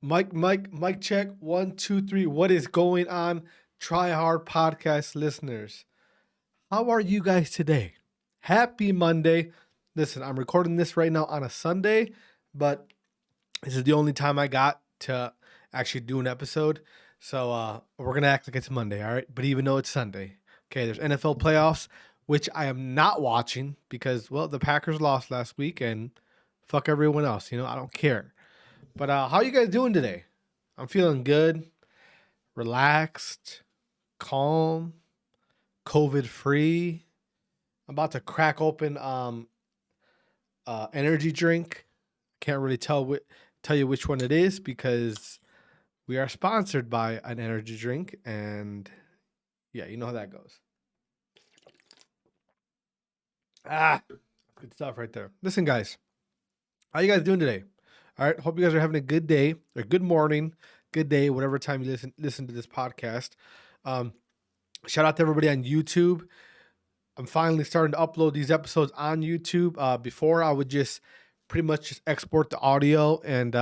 Mic check. 1, 2, 3. What is going on, TryHard Podcast listeners? How are you guys today? Happy Monday. Listen, I'm recording this right now on a Sunday, but this is the only time I got to actually do an episode. So we're gonna act like it's Monday, all right? But even though it's Sunday, okay, there's NFL playoffs, which I am not watching because, well, the Packers lost last week and fuck everyone else. I don't care. But how you guys doing today? I'm feeling good, relaxed, calm, COVID free. I'm about to crack open energy drink. Can't really tell you which one it is because we are sponsored by an energy drink, and yeah, you know how that goes. Good stuff right there. Listen, guys, how you guys doing today? All right, hope you guys are having a good day or good morning, good day, whatever time you listen to this podcast. Shout out to everybody on YouTube. I'm finally starting to upload these episodes on YouTube. Before I would just pretty much just export the audio and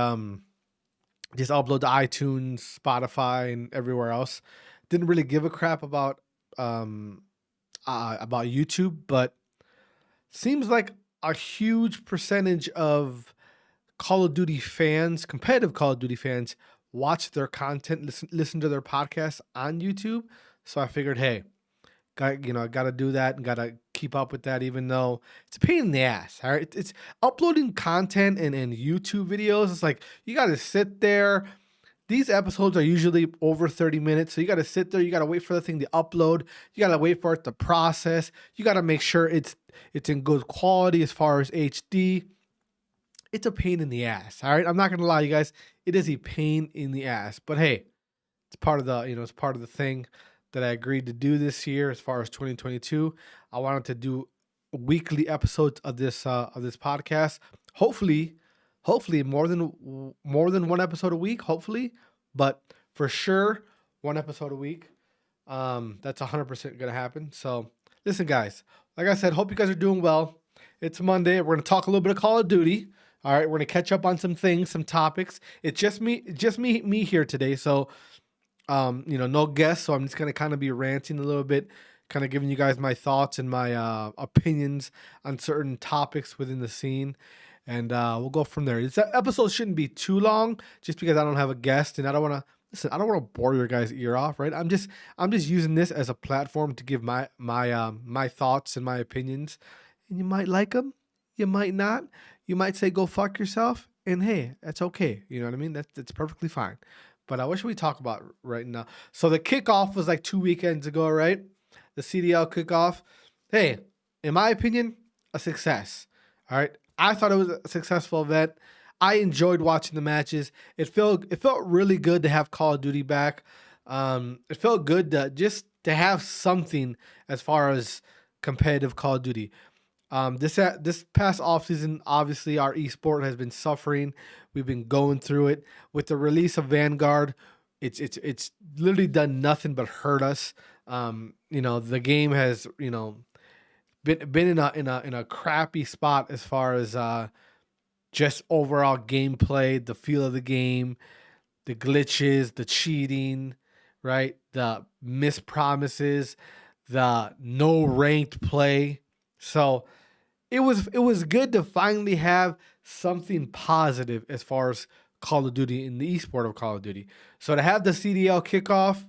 just upload to iTunes, Spotify, and everywhere else. Didn't really give a crap about YouTube, but seems like a huge percentage of Call of Duty fans, competitive Call of Duty fans, watch their content, listen to their podcasts on YouTube. So I figured, hey, got to do that and got to keep up with that, even though it's a pain in the ass. All right, it's uploading content and YouTube videos. It's like you got to sit there. These episodes are usually over 30 minutes, so you got to sit there. You got to wait for the thing to upload. You got to wait for it to process. You got to make sure it's in good quality as far as HD. It's a pain in the ass. All right, I'm not gonna lie, you guys. It is a pain in the ass, but hey, it's part of the thing that I agreed to do this year. As far as 2022, I wanted to do weekly episodes of this podcast. Hopefully more than one episode a week. Hopefully, but for sure, one episode a week. That's 100% gonna happen. So listen, guys. Like I said, hope you guys are doing well. It's Monday. We're gonna talk a little bit of Call of Duty. All right, we're gonna catch up on some things, some topics. It's just me here today. So, no guests. So I'm just gonna kind of be ranting a little bit, kind of giving you guys my thoughts and my opinions on certain topics within the scene, and we'll go from there. This episode shouldn't be too long, just because I don't have a guest and I don't want to listen. I don't want to bore your guys' ear off, right? I'm just using this as a platform to give my thoughts and my opinions, and you might like them, you might not. You might say, go fuck yourself. And hey, that's okay. You know what I mean? That's perfectly fine. But what should we talk about right now? So the kickoff was like 2 weekends ago, right? The CDL kickoff. Hey, in my opinion, a success. All right. I thought it was a successful event. I enjoyed watching the matches. It felt really good to have Call of Duty back. It felt good to have something as far as competitive Call of Duty. This past offseason, obviously, our esport has been suffering. We've been going through it. With the release of Vanguard, it's literally done nothing but hurt us. The game has been in a crappy spot as far as just overall gameplay, the feel of the game, the glitches, the cheating, right? The missed promises, the no ranked play. So it was good to finally have something positive as far as Call of Duty in the esport of Call of Duty. So to have the CDL kickoff,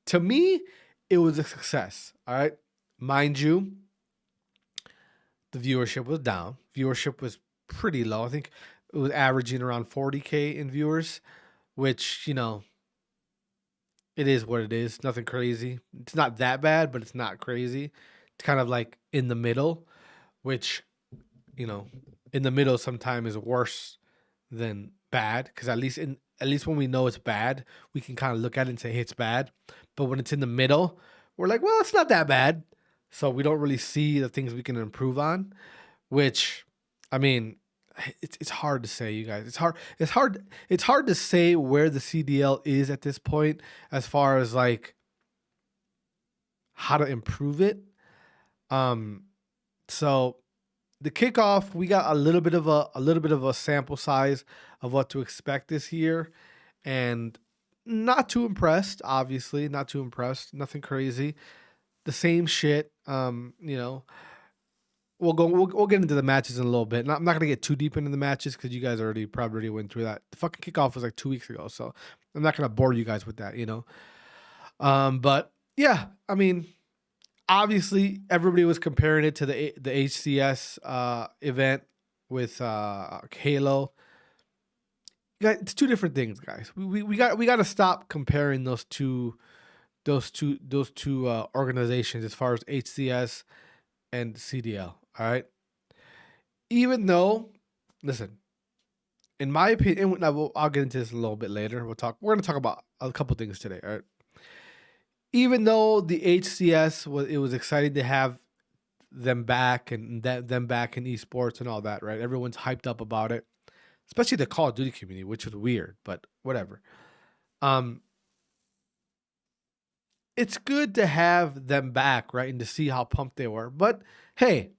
to me, it was a success. All right. Mind you, the viewership was down. Viewership was pretty low. I think it was averaging around 40K in viewers, which, it is what it is. Nothing crazy. It's not that bad, but it's not crazy. It's kind of like in the middle, which, in the middle sometimes is worse than bad. Because at least when we know it's bad, we can kind of look at it and say, hey, it's bad. But when it's in the middle, we're like, well, it's not that bad. So we don't really see the things we can improve on, which, I mean, it's hard to say, you guys. It's hard to say where the CDL is at this point as far as like how to improve it. So the kickoff, we got a little bit of a sample size of what to expect this year, and not too impressed. Obviously, not too impressed. Nothing crazy. The same shit. We'll get into the matches in a little bit. I'm not gonna get too deep into the matches because you guys probably went through that. The fucking kickoff was like 2 weeks ago, so I'm not gonna bore you guys with that. But yeah, I mean, obviously everybody was comparing it to the HCS event with Halo. It's two different things, guys. We got to stop comparing those two organizations as far as HCS and CDL. All right. Even though, listen, in my opinion, I'll get into this a little bit later. We're going to talk about a couple things today. All right. Even though the HCS was exciting to have them back and them back in esports and all that, right? Everyone's hyped up about it, especially the Call of Duty community, which was weird, but whatever. It's good to have them back, right, and to see how pumped they were. But hey,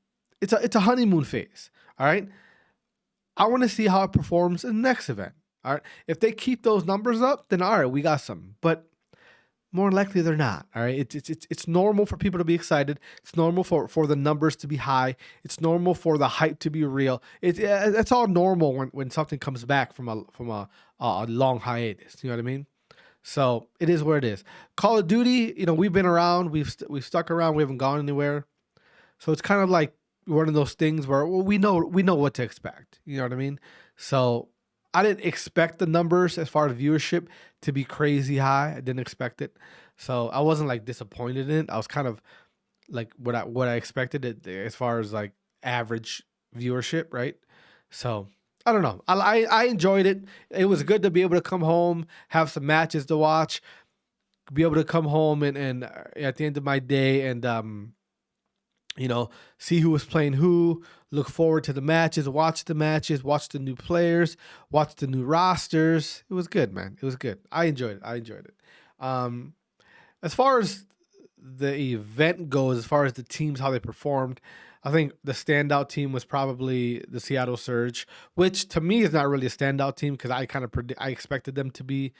it's a honeymoon phase. All right. I want to see how it performs in the next event. All right. If they keep those numbers up, then all right, we got some. But more likely they're not. All right. It's normal for people to be excited. It's normal for the numbers to be high. It's normal for the hype to be real. That's all normal when something comes back from a long hiatus. You know what I mean? So it is what it is. Call of Duty, we've been around. We've stuck around. We haven't gone anywhere. So it's kind of like one of those things where we know what to expect. You know what I mean? So I didn't expect the numbers as far as viewership to be crazy high. I didn't expect it. So I wasn't like disappointed in it. I was kind of like what I expected it as far as like average viewership, right? So I don't know. I enjoyed it. It was good to be able to come home, have some matches to watch, be able to come home and at the end of my day and see who was playing who, look forward to the matches, watch the new players, watch the new rosters. It was good, man. It was good. I enjoyed it. As far as the event goes, as far as the teams, how they performed, I think the standout team was probably the Seattle Surge, which to me is not really a standout team because I I expected them to be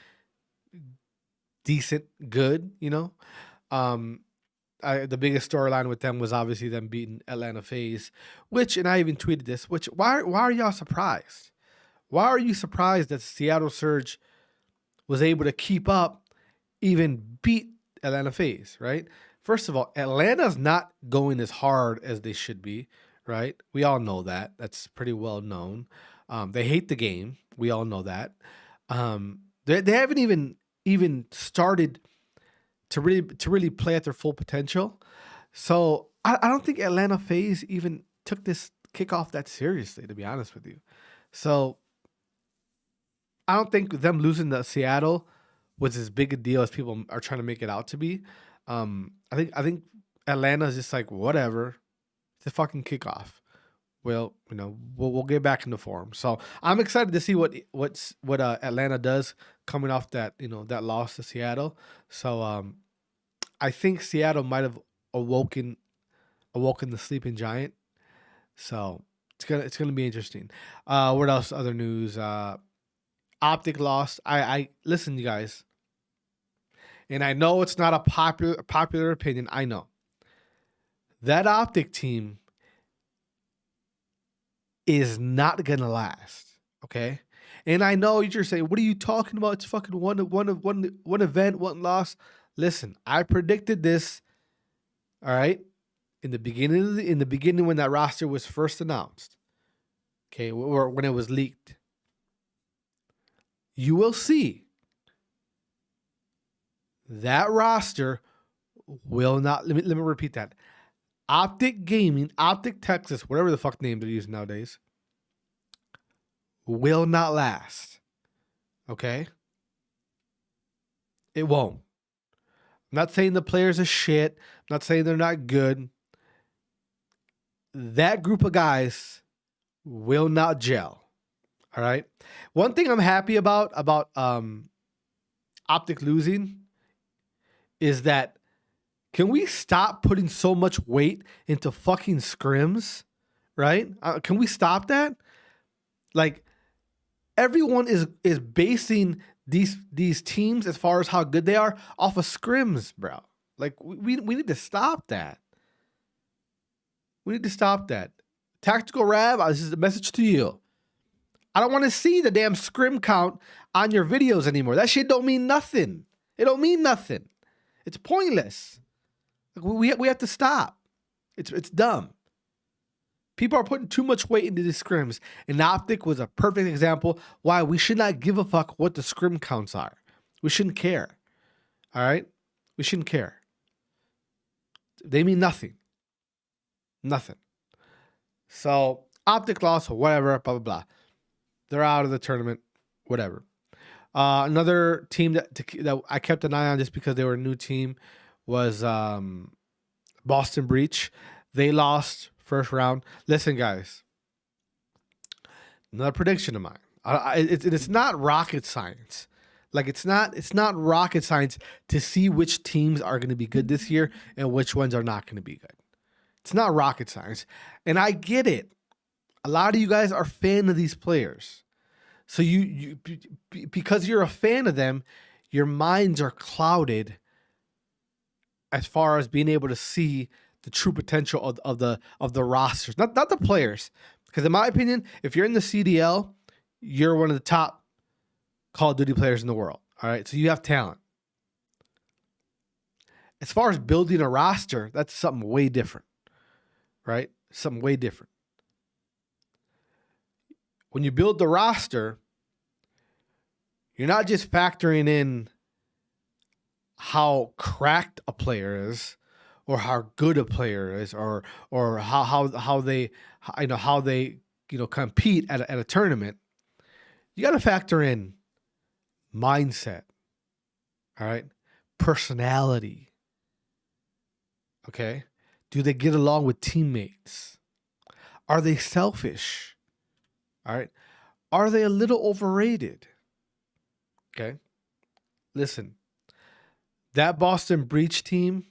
decent, good, the biggest storyline with them was obviously them beating Atlanta FaZe, and I even tweeted this, why are y'all surprised? Why are you surprised that Seattle Surge was able to keep up, even beat Atlanta FaZe, right? First of all, Atlanta's not going as hard as they should be, right? We all know that. That's pretty well known. They hate the game. We all know that. They haven't even started to really play at their full potential. So I don't think Atlanta FaZe even took this kickoff that seriously, to be honest with you. So I don't think them losing to Seattle was as big a deal as people are trying to make it out to be. I think Atlanta is just like, whatever. It's a fucking kickoff. Well, we'll get back into form. So I'm excited to see what Atlanta does coming off that that loss to Seattle. So I think Seattle might have awoken the sleeping giant. So it's gonna be interesting. What else? Other news? Optic lost. I listen, you guys. And I know it's not a popular opinion. I know. That Optic team is not going to last. Okay? And I know you're saying, what are you talking about? It's fucking one event, one loss. Listen, I predicted this, all right, in the beginning when that roster was first announced. Okay, or when it was leaked. You will see that roster will not, let me repeat that. Optic Gaming, Optic Texas, whatever the fuck name they're using nowadays, will not last. Okay? It won't. I'm not saying the players are shit. I'm not saying they're not good. That group of guys will not gel. All right? One thing I'm happy about Optic losing is that, can we stop putting so much weight into fucking scrims, right? Can we stop that? Like, everyone is basing these teams, as far as how good they are, off of scrims, bro. Like we need to stop that. We need to stop that. Tactical Rab, this is a message to you. I don't want to see the damn scrim count on your videos anymore. That shit don't mean nothing. It don't mean nothing. It's pointless. We have to stop. It's dumb. People are putting too much weight into these scrims, and Optic was a perfect example why we should not give a fuck what the scrim counts are. We shouldn't care. All right? We shouldn't care. They mean nothing. Nothing. So Optic lost or whatever, blah, blah, blah. They're out of the tournament, whatever. Another team that I kept an eye on just because they were a new team was Boston Breach. They lost first round. Listen, guys. Another prediction of mine. It's not rocket science. Like it's not rocket science to see which teams are going to be good this year and which ones are not going to be good. It's not rocket science. And I get it. A lot of you guys are fan of these players. So you because you're a fan of them, your minds are clouded as far as being able to see the true potential of the rosters. Not the players. Because in my opinion, if you're in the CDL, you're one of the top Call of Duty players in the world. All right. So you have talent. As far as building a roster, that's something way different. Right? Something way different. When you build the roster, you're not just factoring in how cracked a player is, or how good a player is, or how they compete at a tournament. You got to factor in mindset. All right, personality. Okay, do they get along with teammates? Are they selfish? All right. Are they a little overrated? Okay. Listen, that Boston Breach team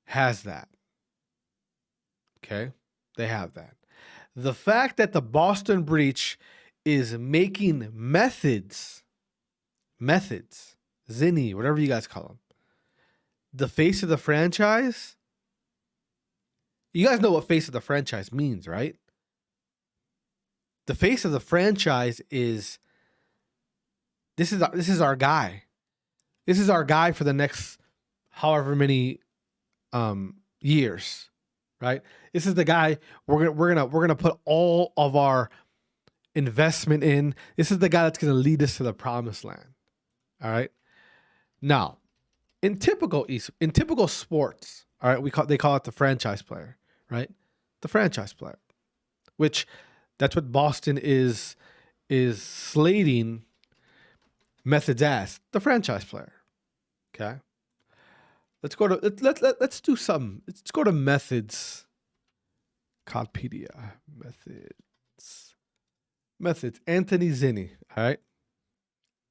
has that. Okay. They have that. The fact that the Boston Breach is making methods, Zinni, whatever you guys call them, the face of the franchise. You guys know what face of the franchise means, right? The face of the franchise is this is our guy. This is our guy for the next however many years, right? This is the guy we're gonna put all of our investment in. This is the guy that's gonna lead us to the promised land. All right. Now, in typical sports, all right, they call it the franchise player, right? The franchise player, which that's what Boston is slating Methods as the franchise player. Okay. Let's go to let's do something. Let's go to Methods. Codpedia. Methods. Anthony Zinni. All right.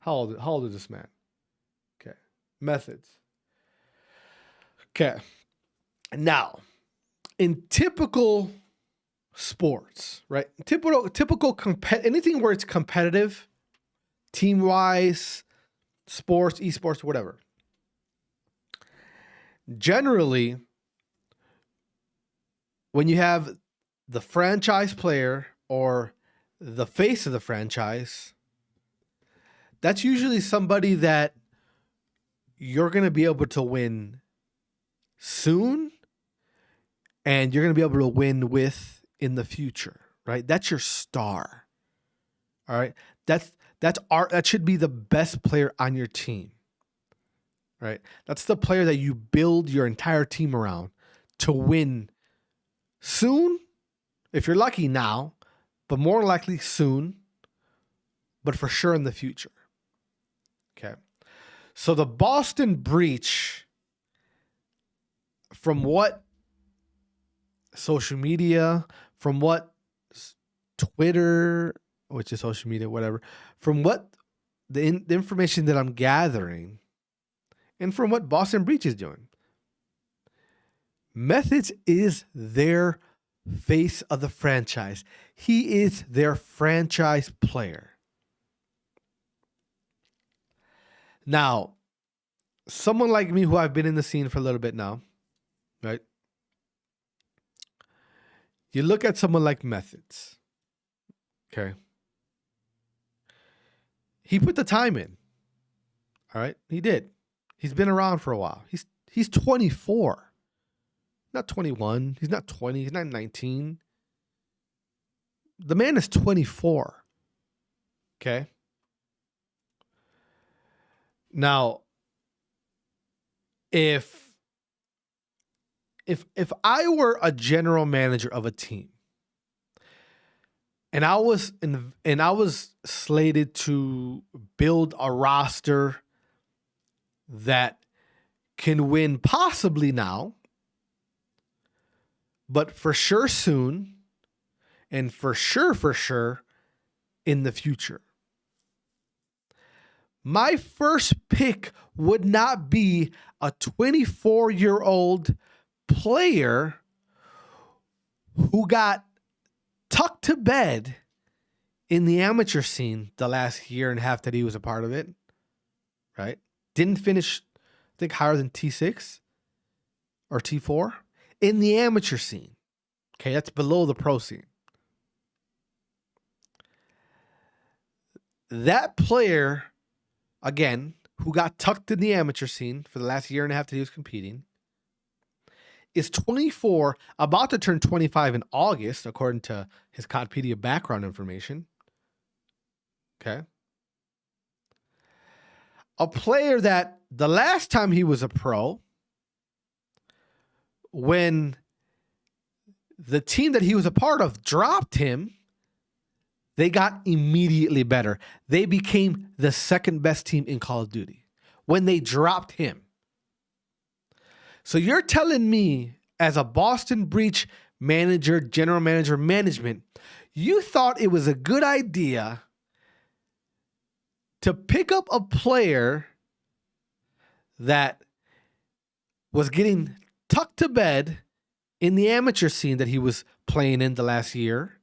How old is this man? Okay. Methods. Okay. Now, in typical sports, right? Typical anything where it's competitive, team-wise, sports, esports, whatever. Generally, when you have the franchise player or the face of the franchise, that's usually somebody that you're going to be able to win soon and you're going to be able to win with in the future, right? That's your star. All right. That should be the best player on your team, right? That's the player that you build your entire team around to win soon, if you're lucky now, but more likely soon, but for sure in the future. Okay. So the Boston Breach, from what social media, from what Twitter, which is social media, whatever, from what the information that I'm gathering, and from what Boston Breach is doing, Methods is their face of the franchise. He is their franchise player. Now, someone like me who I've been in the scene for a little bit now, right? You look at someone like Methods, okay? He put the time in, all right? He did. He's been around for a while. He's 24, not 21. He's not 20. He's not 19. The man is 24, okay? Now, if I were a general manager of a team and I was slated to build a roster that can win possibly now, but for sure soon, and for sure in the future, my first pick would not be a 24-year-old player who got tucked to bed in the amateur scene the last year and a half that he was a part of it, right? Didn't finish, I think, higher than T6 or T4 in the amateur scene. Okay, that's below the pro scene. That player, again, who got tucked in the amateur scene for the last year and a half that he was competing, is 24, about to turn 25 in August, according to his Codpedia background information. Okay. A player that the last time he was a pro, when the team that he was a part of dropped him, they got immediately better. They became the second best team in Call of Duty when they dropped him. So you're telling me, as a Boston Breach manager, general manager, management, you thought it was a good idea to pick up a player that was getting tucked to bed in the amateur scene that he was playing in the last year.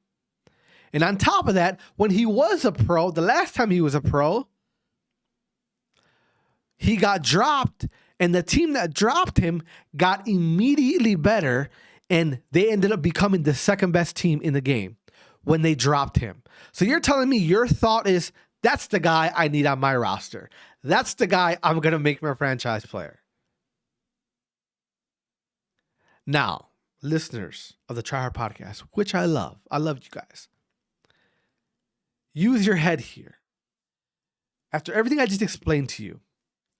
And on top of that, when he was a pro, the last time he was a pro, he got dropped, and the team that dropped him got immediately better, and they ended up becoming the second best team in the game when they dropped him. So you're telling me your thought is, that's the guy I need on my roster. That's the guy I'm going to make my franchise player. Now, listeners of the TryHard Podcast, which I love you guys. Use your head here. After everything I just explained to you,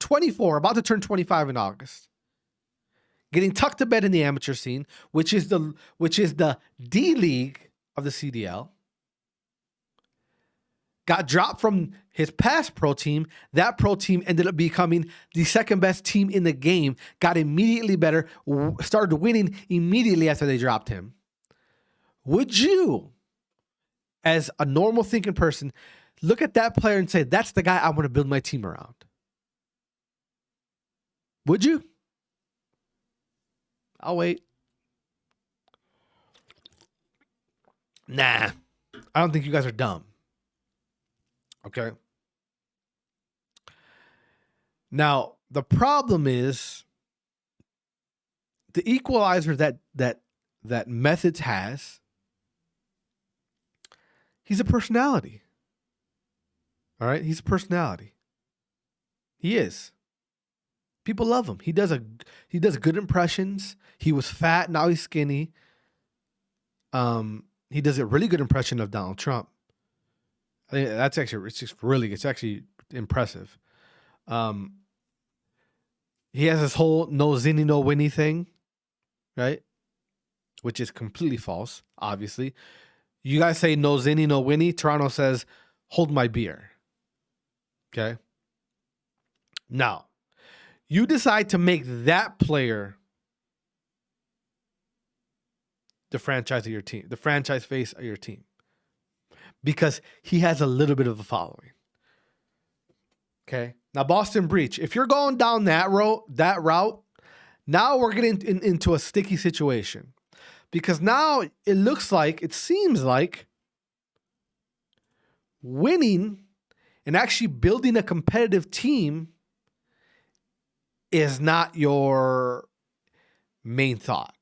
24, about to turn 25 in August, getting tucked to bed in the amateur scene, which is the D League of the CDL, got dropped from his past pro team. That pro team ended up becoming the second best team in the game, got immediately better, started winning immediately after they dropped him. Would you, as a normal thinking person, look at that player and say, that's the guy I want to build my team around? Would you? I'll wait. Nah, I don't think you guys are dumb. Okay. Now, the problem is the equalizer that Methods has. He's a personality. All right? He's a personality. He is. People love him. He does good impressions. He was fat, now he's skinny. He does a really good impression of Donald Trump. I think that's actually, it's actually impressive. He has this whole no zinny, no winnie thing, right? Which is completely false, obviously. You guys say no zinny, no winnie. Toronto says, hold my beer. Okay? Now, you decide to make that player the franchise of your team, the franchise face of your team, because he has a little bit of a following. Okay. Now, Boston Breach, if you're going down that route, now we're getting into a sticky situation, because now it seems like winning and actually building a competitive team is not your main thought.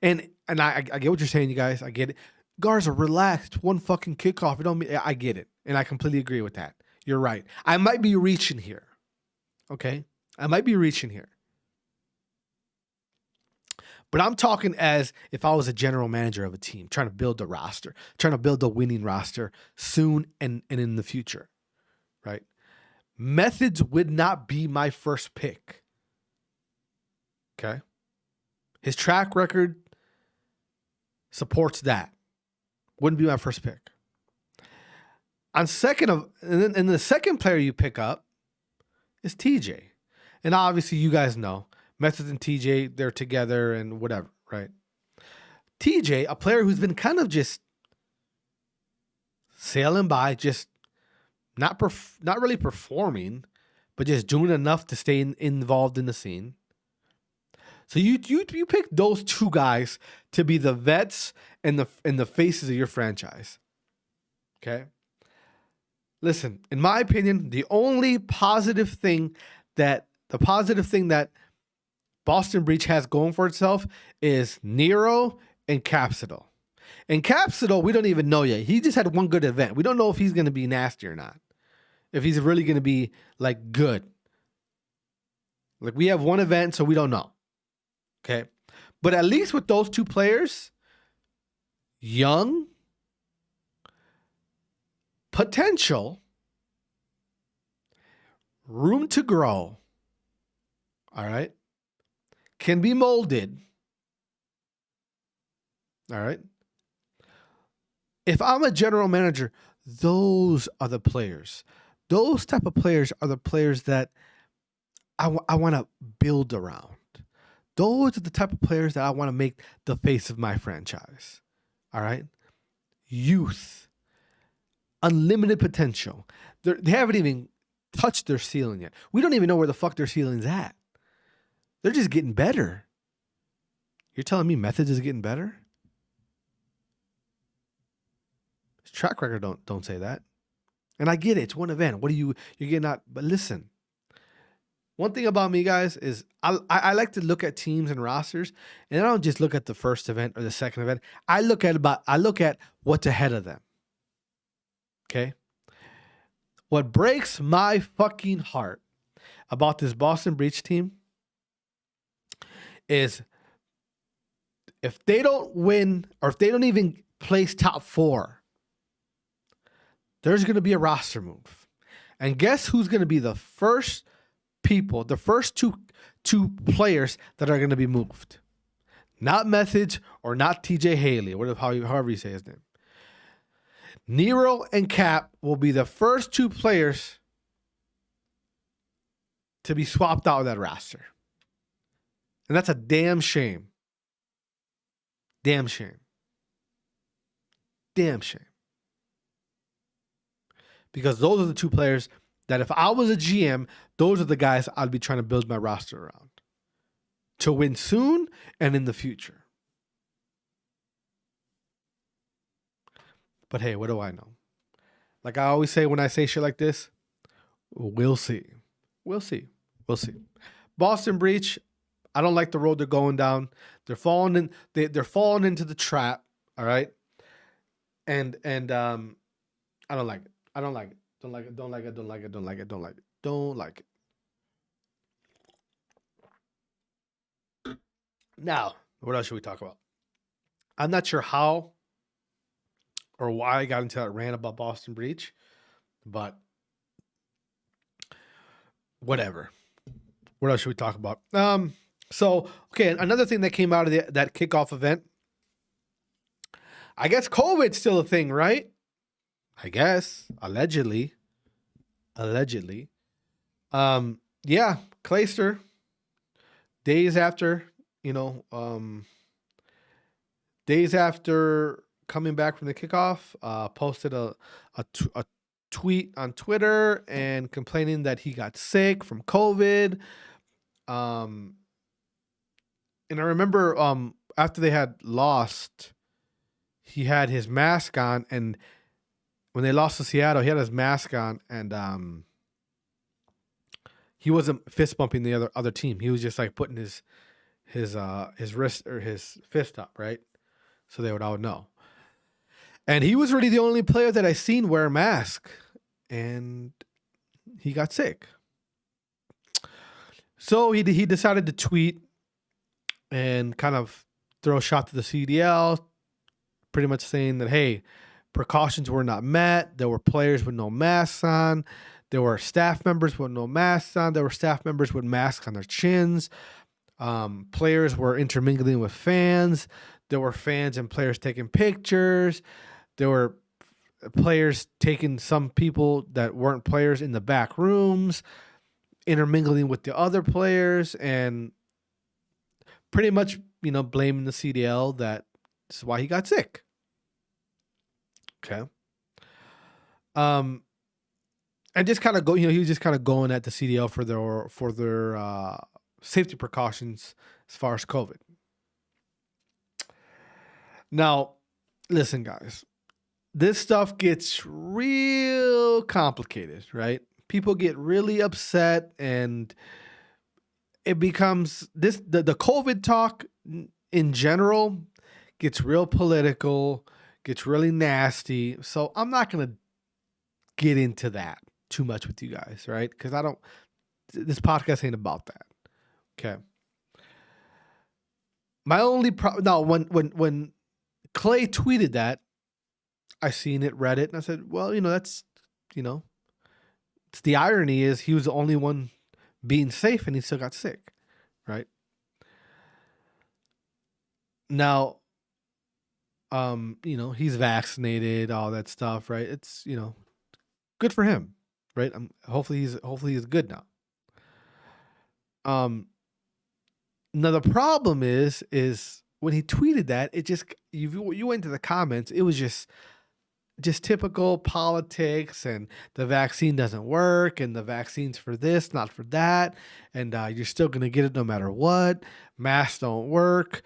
And I get what you're saying, you guys. I get it. Garza, relax. One fucking kickoff. I get it. And I completely agree with that. You're right. I might be reaching here. Okay? I might be reaching here. But I'm talking as if I was a general manager of a team, trying to build a roster, trying to build a winning roster soon and in the future, right? Methods would not be my first pick. Okay? His track record supports that. Wouldn't be my first pick. And then the second player you pick up is TJ. And obviously you guys know Methods and TJ, they're together and whatever, right? TJ, a player who's been kind of just sailing by, just not really performing, but just doing enough to stay involved in the scene. So you pick those two guys to be the vets and the faces of your franchise. Okay? Listen, in my opinion, the positive thing that Boston Breach has going for itself is Nero and Capsidal. And Capsidal, we don't even know yet. He just had one good event. We don't know if he's going to be nasty or not. If he's really going to be like good. Like we have one event, so we don't know. Okay. But at least with those two players, young, potential, room to grow. All right. Can be molded. All right. If I'm a general manager, those are the players. Those type of players are the players that I want to build around. Those are the type of players that I want to make the face of my franchise. All right. Youth. Unlimited potential. They haven't even touched their ceiling yet. We don't even know where the fuck their ceiling's at. They're just getting better. You're telling me Methods is getting better? His track record don't say that. And I get it. It's one event. You're getting out? But listen, one thing about me, guys, is I like to look at teams and rosters, and I don't just look at the first event or the second event. I look at what's ahead of them. Okay? What breaks my fucking heart about this Boston Breach team is if they don't win or if they don't even place top 4, there's going to be a roster move. And guess who's going to be the first two players that are going to be moved? Not Methods or not TJ Haley, however you say his name. Nero and Cap will be the first two players to be swapped out of that roster. And that's a damn shame. Damn shame. Damn shame. Because those are the two players that if I was a GM, those are the guys I'd be trying to build my roster around. To win soon and in the future. But hey, what do I know? Like I always say when I say shit like this, we'll see. We'll see. We'll see. Boston Breach, I don't like the road they're going down. They're falling into the trap, all right? And I don't like it. I don't like it. Don't like it. Don't like it. Don't like it. Don't like it. Don't like it. Don't like it. Now, what else should we talk about? I'm not sure how or why I got into that rant about Boston Breach, but whatever. What else should we talk about? So, okay, another thing that came out of that kickoff event, I guess COVID's still a thing, right? I guess, allegedly. Yeah, Clayster, days after coming back from the kickoff, posted a tweet on Twitter and complaining that he got sick from COVID. And I remember after they had lost, he had his mask on, and when they lost to Seattle, he had his mask on, and he wasn't fist bumping the other team. He was just like putting his wrist or his fist up, right? So they would all know. And he was really the only player that I seen wear a mask, and he got sick. So he decided to tweet and kind of throw a shot to the CDL, pretty much saying that, hey, precautions were not met. There were players with no masks on. There were staff members with no masks on. There were staff members with masks on their chins. Players were intermingling with fans. There were fans and players taking pictures. There were players taking some people that weren't players in the back rooms, intermingling with the other players, and pretty much, blaming the CDL that this is why he got sick. Okay. And just kind of he was just kind of going at the CDL for their safety precautions as far as COVID. Now, listen, guys, this stuff gets real complicated, right? People get really upset, and it becomes the COVID talk in general gets real political, gets really nasty. So I'm not going to get into that too much with you guys, right? Because this podcast ain't about that. Okay. My only when Clay tweeted that, I seen it, read it, and I said, well, that's, it's the irony is he was the only one being safe and he still got sick, right? Now, he's vaccinated, all that stuff, right? It's, good for him, right? Hopefully he's good now. Now the problem is when he tweeted that, it just, you went to the comments, it was just typical politics, and the vaccine doesn't work, and the vaccine's for this, not for that, and you're still going to get it no matter what. Masks don't work.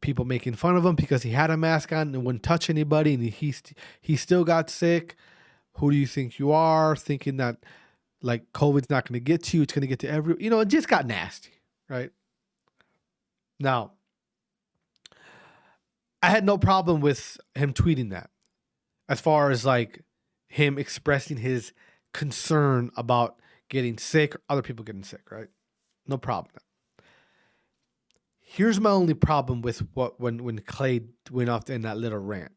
People making fun of him because he had a mask on and wouldn't touch anybody, and he still got sick. Who do you think you are, thinking that like COVID's not going to get to you, it's going to get to it just got nasty, right? Now, I had no problem with him tweeting that, as far as like him expressing his concern about getting sick or other people getting sick, right? No problem. Here's my only problem with when Clay went off in that little rant.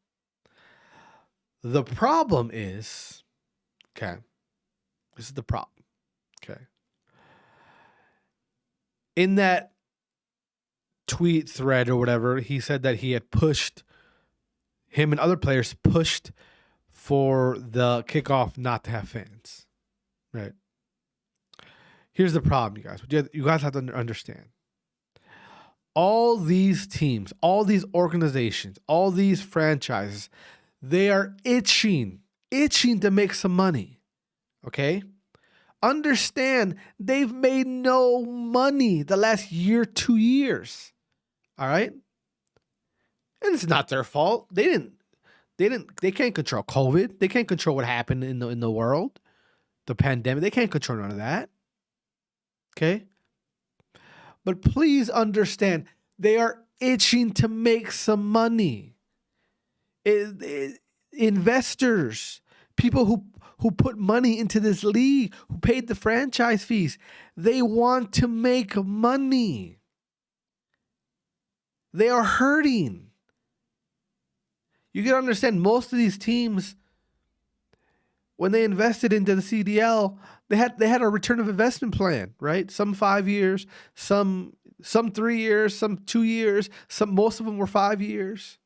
The problem is, okay, this is the problem, okay. In that tweet thread or whatever, he said that he had him and other players pushed for the kickoff not to have fans, right? Here's the problem, you guys. You guys have to understand. All these teams, all these organizations, all these franchises, they are itching to make some money, okay? Understand, they've made no money the last year, 2 years, all right? And it's not their fault. They can't control COVID. They can't control what happened in the world, the pandemic. They can't control none of that, okay? But please understand, they are itching to make some money. Investors, people who put money into this league, who paid the franchise fees, they want to make money. They are hurting. You can understand, most of these teams, when they invested into the CDL, they had a return of investment plan, right? Some 5 years, some 3 years, some 2 years, most of them were 5 years.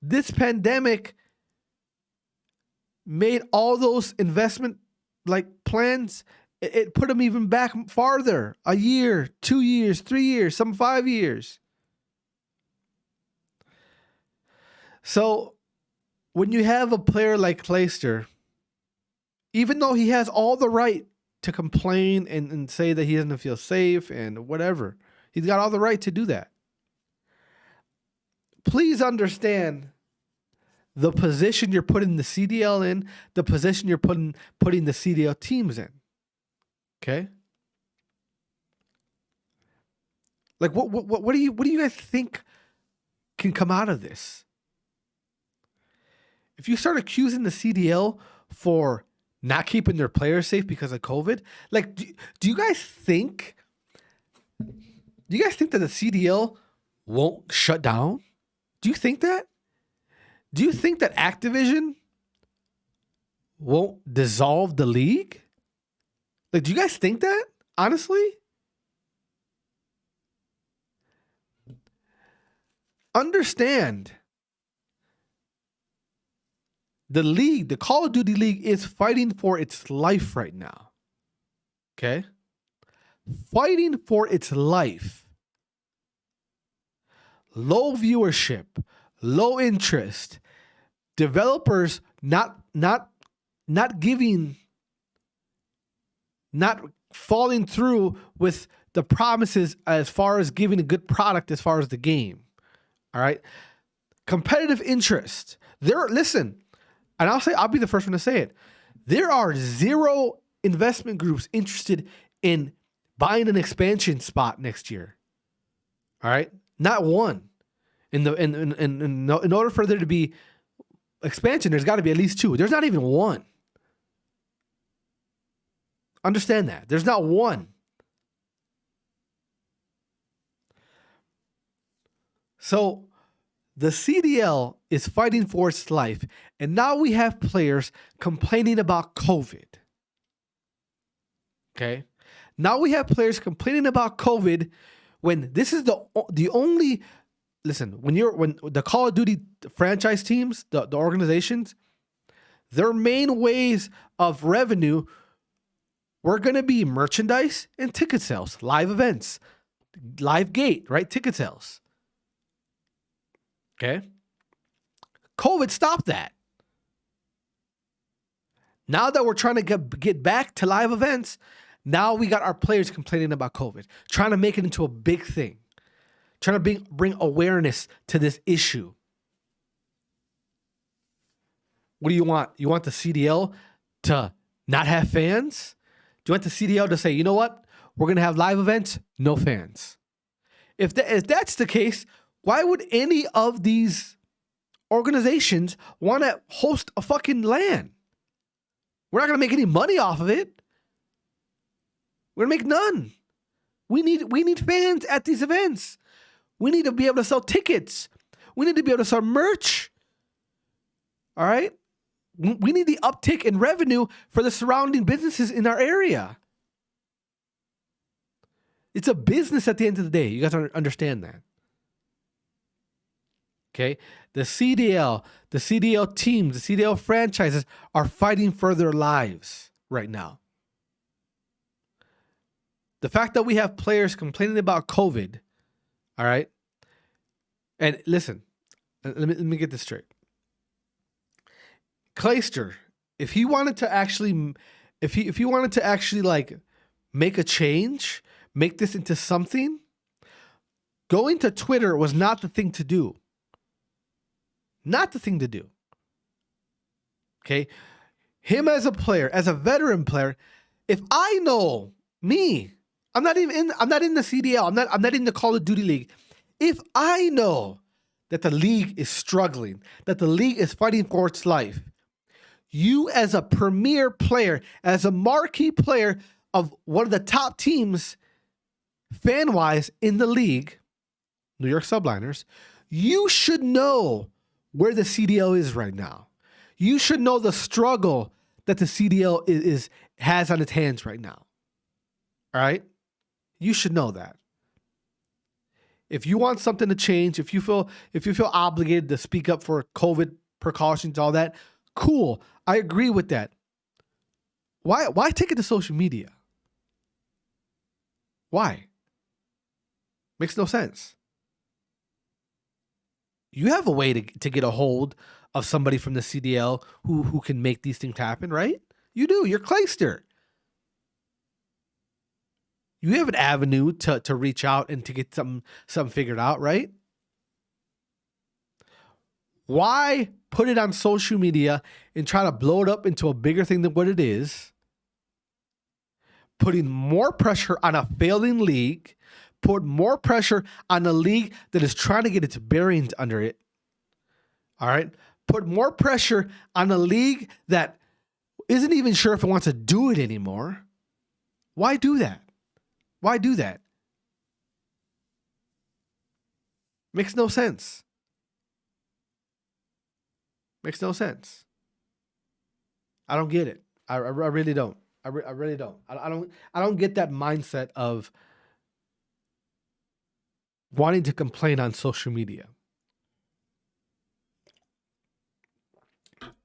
This pandemic made all those investment plans, it put them even back farther, a year, 2 years, 3 years, some 5 years. So when you have a player like Clayster, even though he has all the right to complain and say that he doesn't feel safe and whatever, he's got all the right to do that. Please understand the position you're putting the CDL in, the position you're putting the CDL teams in. Okay. Like what do you guys think can come out of this? If you start accusing the CDL for not keeping their players safe because of COVID, like do you guys think that the CDL won't shut down? Do you think that? Do you think that Activision won't dissolve the league? Like, do you guys think that? Honestly? Understand. The league, the Call of Duty League, is fighting for its life right now. Okay? Fighting for its life. Low viewership, low interest, developers not falling through with the promises as far as giving a good product as far as the game. All right? Competitive interest. Listen, and I'll be the first one to say it. There are zero investment groups interested in buying an expansion spot next year. All right? Not one. In order for there to be expansion, there's got to be at least two. There's not even one. Understand that. There's not one. So the CDL is fighting for its life, and now we have players complaining about COVID. Okay? Now we have players complaining about COVID when this is the only... Listen, when the Call of Duty franchise teams, the organizations, their main ways of revenue were going to be merchandise and ticket sales, live events, live gate, right? Ticket sales. Okay. COVID stopped that. Now that we're trying to get back to live events, now we got our players complaining about COVID, trying to make it into a big thing. Trying to bring awareness to this issue. What do you want? You want the CDL to not have fans? Do you want the CDL to say, you know what? We're going to have live events, no fans. If that's the case, why would any of these organizations want to host a fucking LAN? We're not going to make any money off of it. We're going to make none. We need fans at these events. We need to be able to sell tickets. We need to be able to sell merch. All right? We need the uptick in revenue for the surrounding businesses in our area. It's a business at the end of the day. You guys understand that. Okay? The CDL teams, the CDL franchises are fighting for their lives right now. The fact that we have players complaining about COVID, all right? And listen, let me get this straight. Clayster, if he wanted to actually like make a change, make this into something, going to Twitter was not the thing to do. Not the thing to do. Okay? Him as a player, as a veteran player, if I know me, I'm not in the CDL. I'm not in the Call of Duty League. If I know that the league is struggling, that the league is fighting for its life, you as a premier player, as a marquee player of one of the top teams, fan-wise in the league, New York Subliners, you should know where the CDL is right now. You should know the struggle that the CDL has on its hands right now. All right? You should know that. If you want something to change, if you feel obligated to speak up for COVID precautions, all that, cool. I agree with that. Why take it to social media? Why? Makes no sense. You have a way to get a hold of somebody from the CDL who can make these things happen, right? You do. You're Clayster. You have an avenue to reach out and to get something figured out, right? Why put it on social media and try to blow it up into a bigger thing than what it is? putting more pressure on a failing league, put more pressure on a league that is trying to get its bearings under it. All right? Put more pressure on a league that isn't even sure if it wants to do it anymore. Why do that? Why do that? Makes no sense. Makes no sense. I don't get it. I really don't. I really don't. I don't get that mindset of wanting to complain on social media.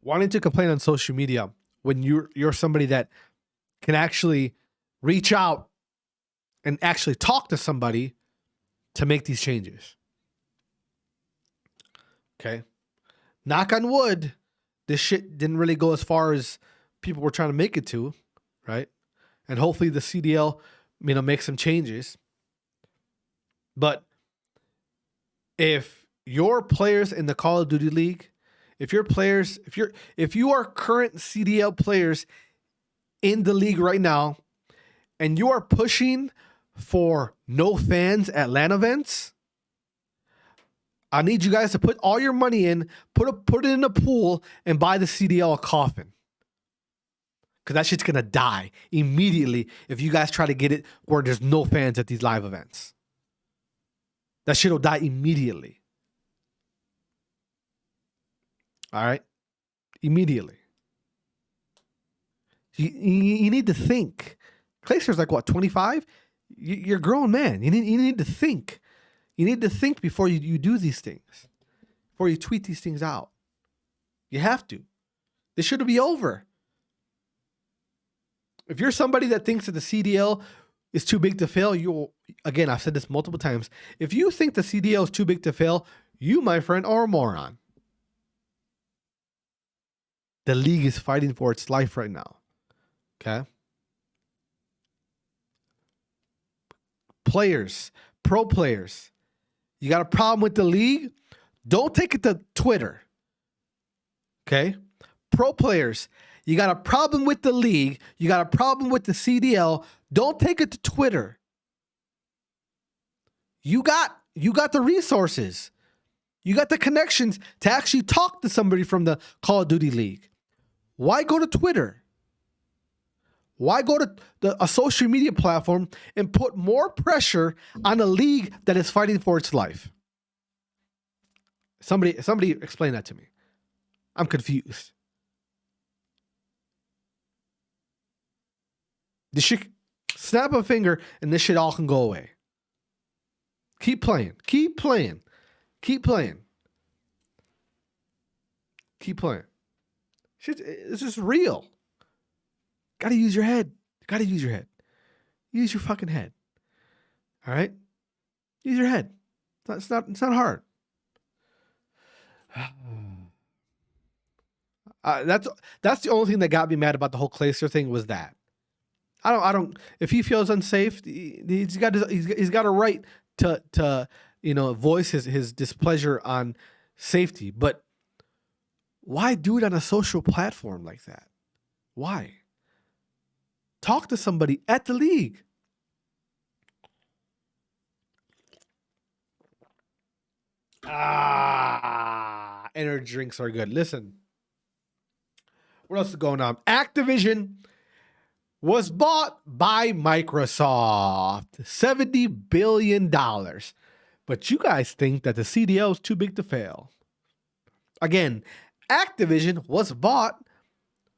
Wanting to complain on social media when you're somebody that can actually reach out and actually talk to somebody to make these changes. Okay. Knock on wood, this shit didn't really go as far as people were trying to make it to, right? And hopefully the CDL, makes some changes. But if your players in the Call of Duty League, if you are current CDL players in the league right now, and you are pushing for no fans at LAN events, I need you guys to put all your money in, put it in a pool, and buy the CDL a coffin. Because that shit's going to die immediately if you guys try to get it where there's no fans at these live events. That shit will die immediately. All right? Immediately. You need to think. Clayster's like, what, 25? You're a grown man. You need to think. You need to think before you do these things, before you tweet these things out. You have to. This should be over. If you're somebody that thinks that the CDL is too big to fail, again, I've said this multiple times. If you think the CDL is too big to fail, you, my friend, are a moron. The league is fighting for its life right now. Okay? Players, pro players, you got a problem with the league? Don't take it to Twitter. Okay? Pro players, you got a problem with the league. You got a problem with the CDL. Don't take it to Twitter. You got the resources. You got the connections to actually talk to somebody from the Call of Duty League. Why go to Twitter? Why go to a social media platform and put more pressure on a league that is fighting for its life? Somebody explain that to me. I'm confused. This shit, snap a finger and this shit all can go away. Keep playing. Keep playing. Keep playing. Keep playing. Shit, this is real. Gotta use your head. Gotta use your head. Use your fucking head. All right? Use your head. It's not hard. That's the only thing that got me mad about the whole Clayster thing was that. I don't. If he feels unsafe, he's got a right to voice his displeasure on safety. But why do it on a social platform like that? Why? Talk to somebody at the league. Energy drinks are good. Listen. What else is going on? Activision was bought by Microsoft. $70 billion. But you guys think that the CDL is too big to fail. Again, Activision was bought.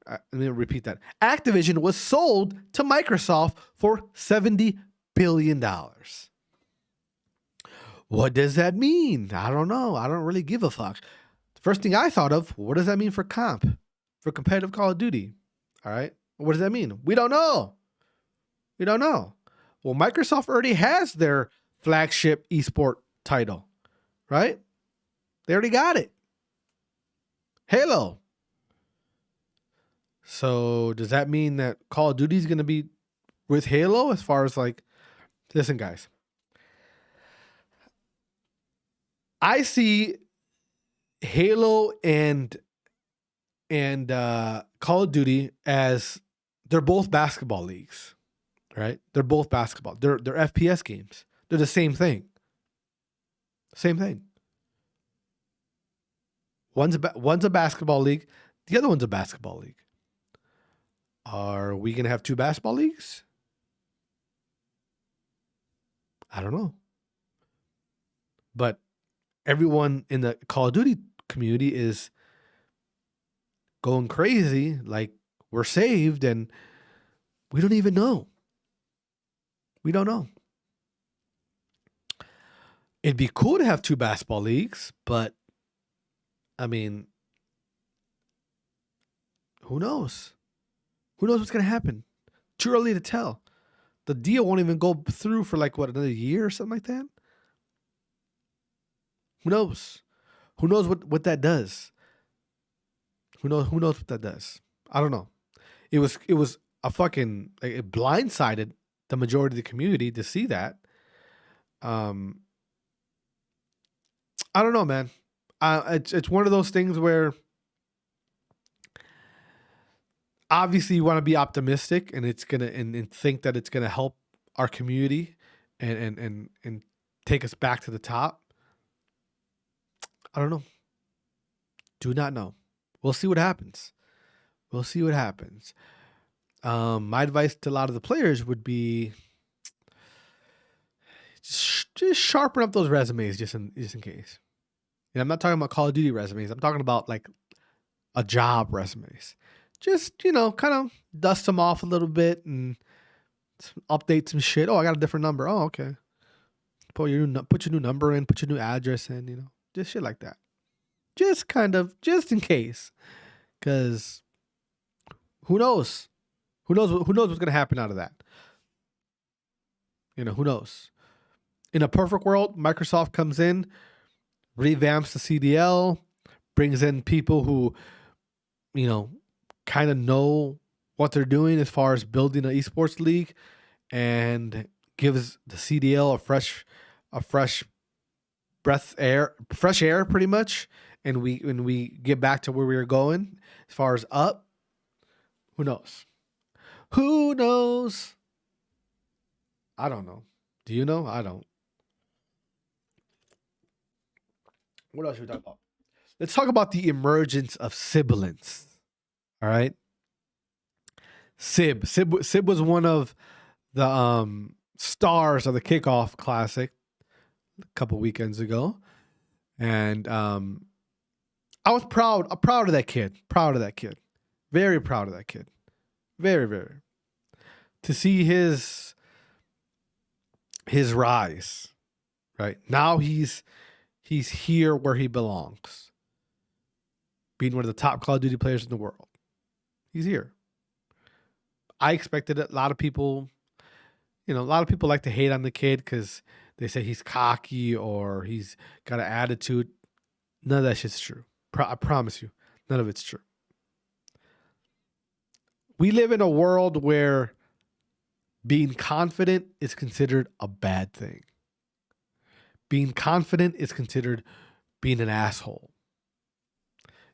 Let me repeat that. Activision was sold to Microsoft for $70 billion. What does that mean? I don't know. I don't really give a fuck. The first thing I thought of, what does that mean for competitive Call of Duty? All right. What does that mean? We don't know. We don't know. Well, Microsoft already has their flagship esport title, right? They already got it. Halo. So does that mean that Call of Duty is going to be with Halo as far as like, listen, guys, I see Halo and Call of Duty as they're both basketball leagues. right? They're both basketball. They're FPS games. They're the same thing. Same thing. One's a basketball league. The other one's a basketball league. Are we going to have two basketball leagues? I don't know. But everyone in the Call of Duty community is going crazy. Like, we're saved and we don't even know. We don't know. It'd be cool to have two basketball leagues, but I mean, who knows? Who knows what's going to happen? Too early to tell. The deal won't even go through for like, what, another year or something like that? Who knows? Who knows what that does? Who knows what that does? I don't know. It was a fucking, like, it blindsided the majority of the community to see that. I don't know, man. It's one of those things where obviously you want to be optimistic and it's gonna and think that it's gonna help our community and take us back to the top. I don't know. Do not know. We'll see what happens. My advice to a lot of the players would be just sharpen up those resumes just in case. And I'm not talking about Call of Duty resumes. I'm talking about like a job resumes. Just, kind of dust them off a little bit and update some shit. Oh, I got a different number. Oh, okay. Put your new number in, put your new address in, just shit like that. Just in case. Because who knows? Who knows what's going to happen out of that? Who knows? In a perfect world, Microsoft comes in, revamps the CDL, brings in people who, kind of know what they're doing as far as building an esports league, and gives the CDL a fresh air, pretty much. And we get back to where we were going as far as up. Who knows? Who knows? I don't know. Do you know? I don't. What else should we talk about? Let's talk about the emergence of sibilance. All right. Sib was one of the stars of the Kickoff Classic a couple weekends ago. And I was proud of that kid. Very proud of that kid. Very, very. To see his rise, right? Now he's here where he belongs. Being one of the top Call of Duty players in the world. He's here. I expected it. A lot of people like to hate on the kid because they say he's cocky or he's got an attitude. None of that shit's true. I promise you, none of it's true. We live in a world where being confident is considered a bad thing. Being confident is considered being an asshole.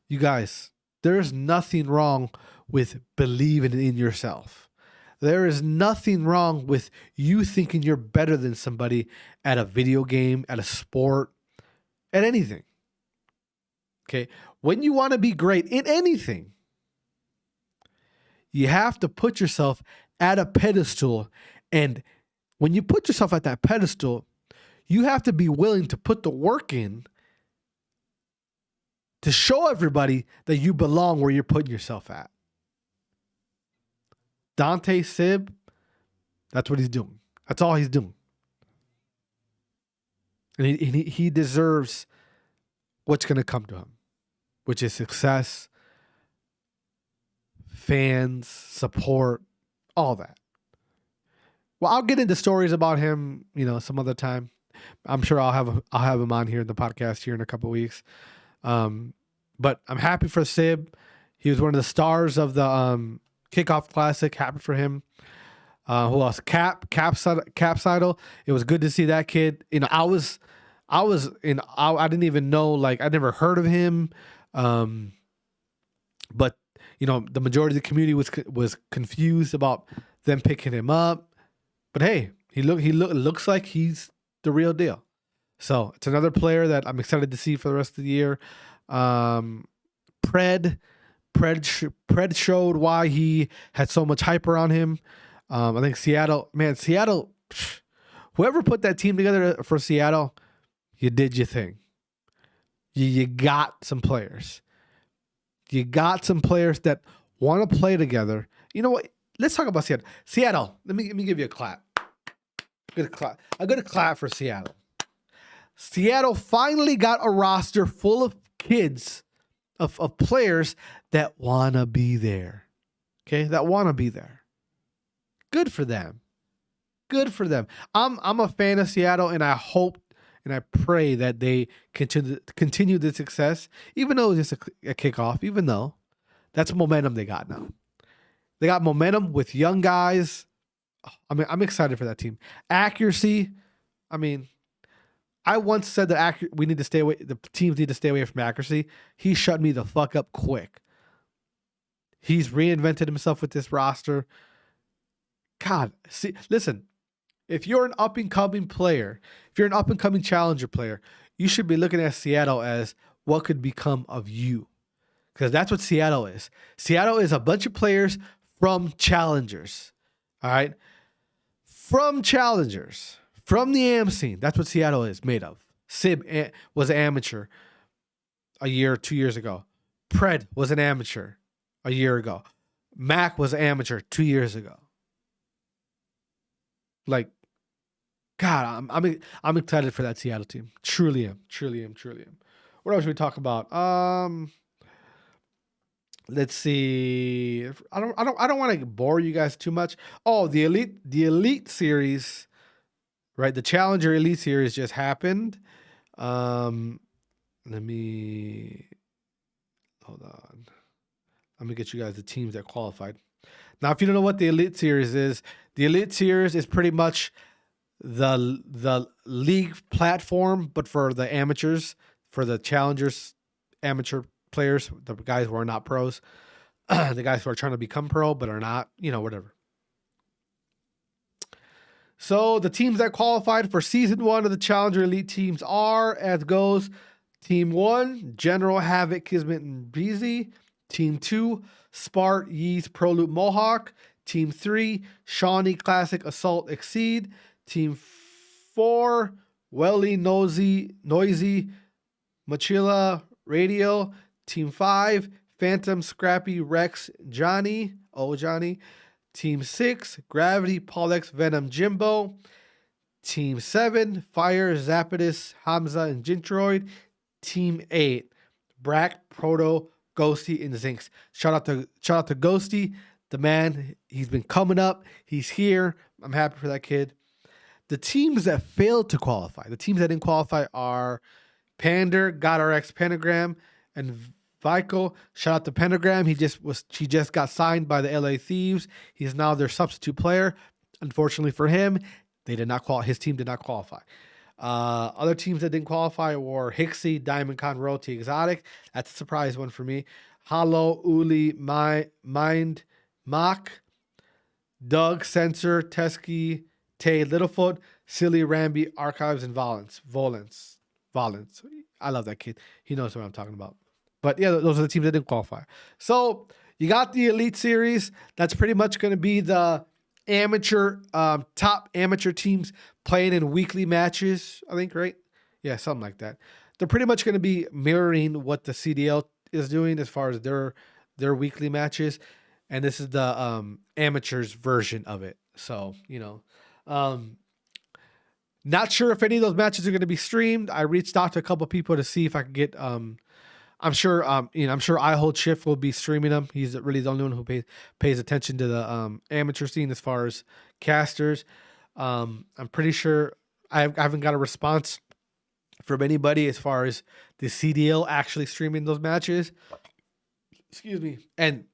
You guys, there's nothing wrong with believing in yourself. There is nothing wrong with you thinking you're better than somebody at a video game, at a sport, at anything. Okay? When you want to be great in anything, you have to put yourself at a pedestal. And when you put yourself at that pedestal, you have to be willing to put the work in to show everybody that you belong where you're putting yourself at. Dante Sib, that's what he's doing. That's all he's doing. And he deserves what's going to come to him, which is success, fans, support, all that. Well, I'll get into stories about him, some other time. I'm sure I'll have him on here in the podcast here in a couple of weeks. But I'm happy for Sib. He was one of the stars of the Kickoff Classic. Happy for him. Who else? Capsidle. It was good to see that kid. I didn't even know, like, I never heard of him. But the majority of the community was confused about them picking him up. But hey, looks like he's the real deal. So it's another player that I'm excited to see for the rest of the year. Pred Pred showed why he had so much hype around him. I think Seattle, whoever put that team together for Seattle, you did your thing. You got some players. You got some players that want to play together. You know what? Let's talk about Seattle. Seattle, let me give you a clap. A good clap for Seattle. Seattle finally got a roster full of kids, of players that want to be there. Okay? That want to be there. Good for them. Good for them. I'm a fan of Seattle, and I hope and I pray that they continue the success, even though it's just a kickoff, even though that's momentum they got now. They got momentum with young guys. I mean, I'm excited for that team. Accuracy. I mean, I once said that we need to stay away. The teams need to stay away from accuracy. He shut me the fuck up quick. He's reinvented himself with this roster. God, see, listen. If you're an up-and-coming player, if you're an up-and-coming challenger player, you should be looking at Seattle as what could become of you. Because that's what Seattle is. Seattle is a bunch of players from challengers. All right? From challengers. From the AM scene. That's what Seattle is made of. Sib was an amateur a year or 2 years ago. Pred was an amateur a year ago. Mac was an amateur 2 years ago. Like, God, I'm excited for that Seattle team. Truly am. What else should we talk about? Let's see. I don't want to bore you guys too much. Oh, the elite series, right? The Challenger Elite Series just happened. Let me hold on. Let me get you guys the teams that qualified. Now, if you don't know what the Elite Series is, the Elite Series is pretty much the league platform, but for the amateurs, for the challengers, amateur players, the guys who are not pros, the guys who are trying to become pro but are not, whatever. So the teams that qualified for season 1 of the Challenger Elite teams are, as goes, Team 1, General Havoc, Kismet, and Breezy. Team 2, Spart, Yeast, Proloop, Mohawk. Team 3, Shawnee, Classic, Assault, Exceed. Team 4, Welly, Noisy, Machilla, Radio. Team 5, Phantom, Scrappy, Rex, Johnny. Team 6, Gravity, Pollux, Venom, Jimbo. Team 7, Fire, Zapidus, Hamza, and Jintroid. Team 8, Brack, Proto, Ghosty, and Zinx. Shout out to Ghosty, the man. He's been coming up. He's here. I'm happy for that kid. The teams that failed to qualify, the teams that didn't qualify are Pander, GodRx, Pentagram, and Vico. Shout out to Pentagram. He just got signed by the LA Thieves. He's now their substitute player. Unfortunately for him, his team did not qualify. Other teams that didn't qualify were Hixie, Diamond Con, Royalty, Exotic. That's a surprise one for me. Hollow, Uli, Mind, Mock, Doug, Sensor, Teskey, Tay, Littlefoot, Silly, Ramby, Archives, and Volance. I love that kid. He knows what I'm talking about. But yeah, those are the teams that didn't qualify. So you got the Elite Series. That's pretty much going to be the top amateur teams playing in weekly matches, I think, right? Yeah, something like that. They're pretty much going to be mirroring what the CDL is doing as far as their weekly matches. And this is the amateurs version of it. So, not sure if any of those matches are going to be streamed. I reached out to a couple of people to see if I could get, I'm sure I Hold Shift will be streaming them. He's really the only one who pays attention to the amateur scene as far as casters. I'm pretty sure I haven't got a response from anybody as far as the CDL actually streaming those matches. Excuse me. And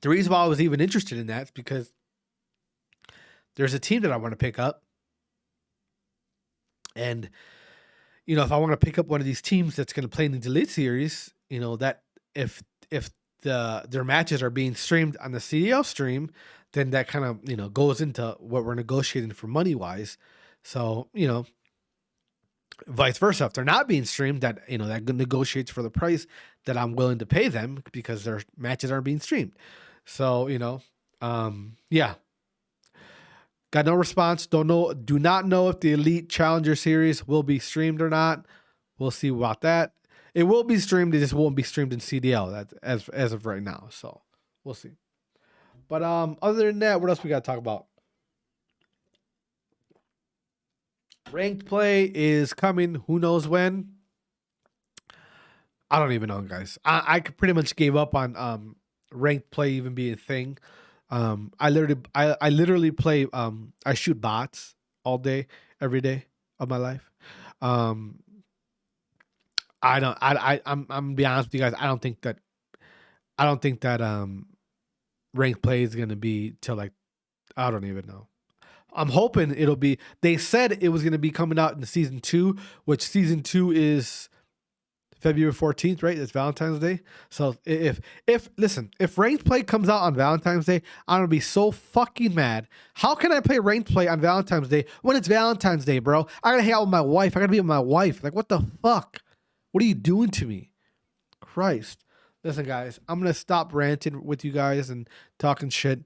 the reason why I was even interested in that is because there's a team that I want to pick up. And, if I want to pick up one of these teams that's going to play in the Elite Series, that if their matches are being streamed on the CDL stream, then that kind of, goes into what we're negotiating for money wise. So, vice versa. If they're not being streamed, that negotiates for the price that I'm willing to pay them because their matches aren't being streamed. So, yeah. Got no response. Do not know if the Elite Challenger Series will be streamed or not. We'll see about that. It will be streamed. It just won't be streamed in CDL. That's as of right now. So we'll see. But other than that, what else we got to talk about? Ranked play is coming. Who knows when? I don't even know, guys. I pretty much gave up on ranked play even being a thing. I literally play. I shoot bots all day, every day of my life. I'm gonna be honest with you guys. I don't think that ranked play is gonna be till like, I don't even know. I'm hoping it'll be. They said it was gonna be coming out in the season 2, which season 2 is February 14th, right? It's Valentine's Day. So if ranked play comes out on Valentine's Day, I'm gonna be so fucking mad. How can I play ranked play on Valentine's Day when it's Valentine's Day, bro? I gotta hang out with my wife. I gotta be with my wife. Like, what the fuck? What are you doing to me? Christ. Listen, guys, I'm gonna stop ranting with you guys and talking shit.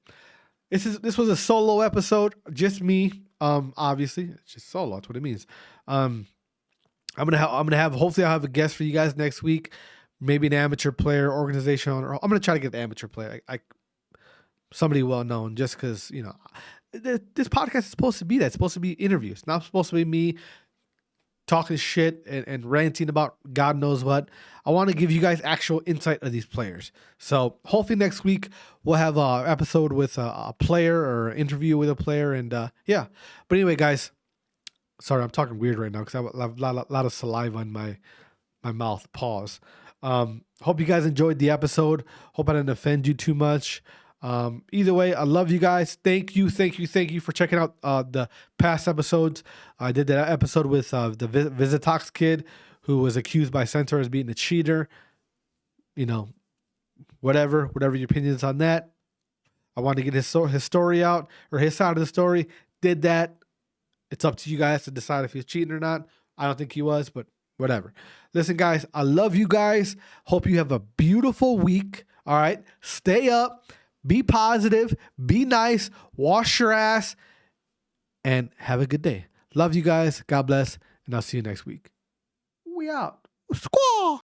This was a solo episode, just me. Obviously, it's just solo. That's what it means. I'm gonna have. Hopefully, I'll have a guest for you guys next week. Maybe an amateur player, organization owner. I'm gonna try to get the amateur player. Somebody well known, just because this podcast is supposed to be that. It's supposed to be interviews. It's not supposed to be me talking shit and ranting about God knows what. I want to give you guys actual insight of these players. So hopefully next week we'll have an episode with a player or an interview with a player. And yeah. But anyway, guys, sorry, I'm talking weird right now because I have a lot of saliva in my mouth. Pause. Hope you guys enjoyed the episode. Hope I didn't offend you too much. Either way, I love you guys. Thank you for checking out the past episodes. I did that episode with the Visitox kid who was accused by Centaur as being a cheater. Whatever your opinions on that. I wanted to get his story out, or his side of the story. Did that. It's up to you guys to decide if he's cheating or not. I don't think he was, but whatever. Listen, guys, I love you guys. Hope you have a beautiful week. All right. Stay up. Be positive, be nice, wash your ass, and have a good day. Love you guys. God bless, and I'll see you next week. We out. Squaw!